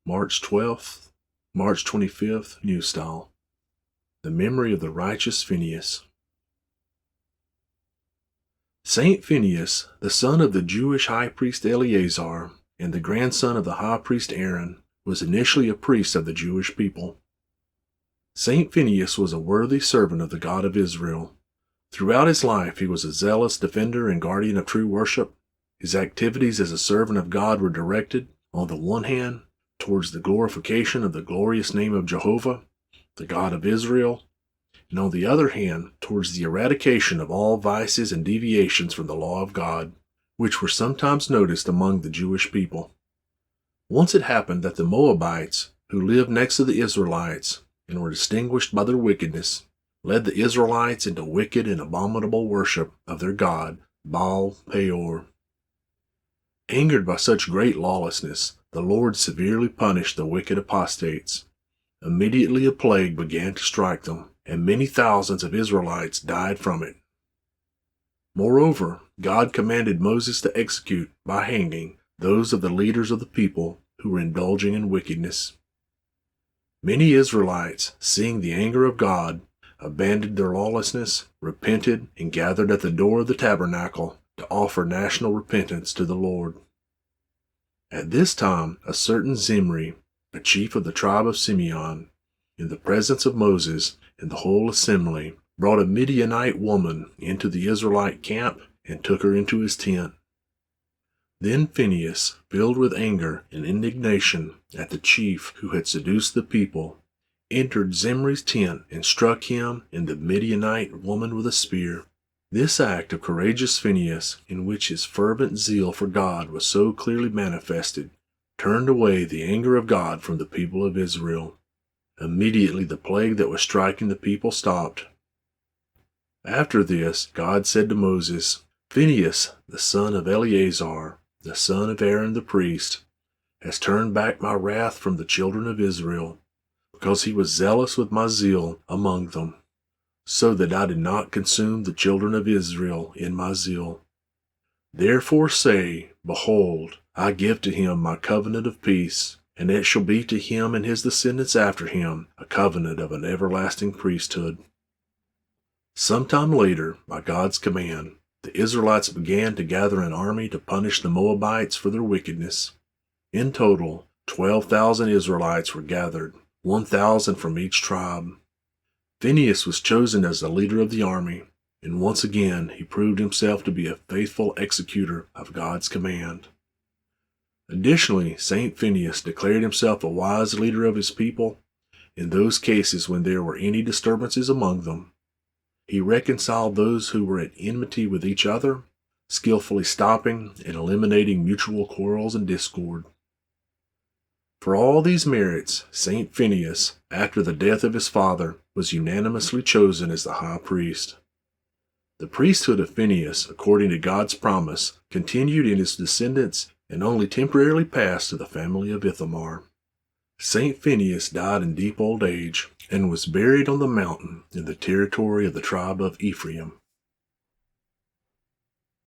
March 12th, March 25th, New Style. The memory of the righteous Phineas. Saint Phineas, the son of the Jewish high priest Eleazar and the grandson of the high priest Aaron, was initially a priest of the Jewish people. Saint Phineas was a worthy servant of the God of Israel. Throughout his life, he was a zealous defender and guardian of true worship. His activities as a servant of God were directed, on the one hand, towards the glorification of the glorious name of Jehovah, the God of Israel, and on the other hand, towards the eradication of all vices and deviations from the law of God, which were sometimes noticed among the Jewish people. Once it happened that the Moabites, who lived next to the Israelites and were distinguished by their wickedness, led the Israelites into wicked and abominable worship of their god, Baal Peor. Angered by such great lawlessness, the Lord severely punished the wicked apostates. Immediately a plague began to strike them, and many thousands of Israelites died from it. Moreover, God commanded Moses to execute, by hanging, those of the leaders of the people who were indulging in wickedness. Many Israelites, seeing the anger of God, abandoned their lawlessness, repented, and gathered at the door of the tabernacle to offer national repentance to the Lord. At this time, a certain Zimri, a chief of the tribe of Simeon, in the presence of Moses and the whole assembly, brought a Midianite woman into the Israelite camp and took her into his tent. Then Phineas, filled with anger and indignation at the chief who had seduced the people, entered Zimri's tent and struck him and the Midianite woman with a spear. This act of courageous Phineas, in which his fervent zeal for God was so clearly manifested, turned away the anger of God from the people of Israel. Immediately the plague that was striking the people stopped. After this, God said to Moses, "Phineas, the son of Eleazar, the son of Aaron the priest, has turned back my wrath from the children of Israel, because he was zealous with my zeal among them, so that I did not consume the children of Israel in my zeal. Therefore say, Behold, I give to him my covenant of peace, and it shall be to him and his descendants after him a covenant of an everlasting priesthood." Some time later, by God's command, the Israelites began to gather an army to punish the Moabites for their wickedness. In total, 12,000 Israelites were gathered, 1,000 from each tribe. Phineas was chosen as the leader of the army, and once again he proved himself to be a faithful executor of God's command. Additionally, Saint Phineas declared himself a wise leader of his people in those cases when there were any disturbances among them. He reconciled those who were at enmity with each other, skillfully stopping and eliminating mutual quarrels and discord. For all these merits, Saint Phineas, after the death of his father, was unanimously chosen as the high priest. The priesthood of Phineas, according to God's promise, continued in his descendants and only temporarily passed to the family of Ithamar. Saint Phineas died in deep old age and was buried on the mountain in the territory of the tribe of Ephraim.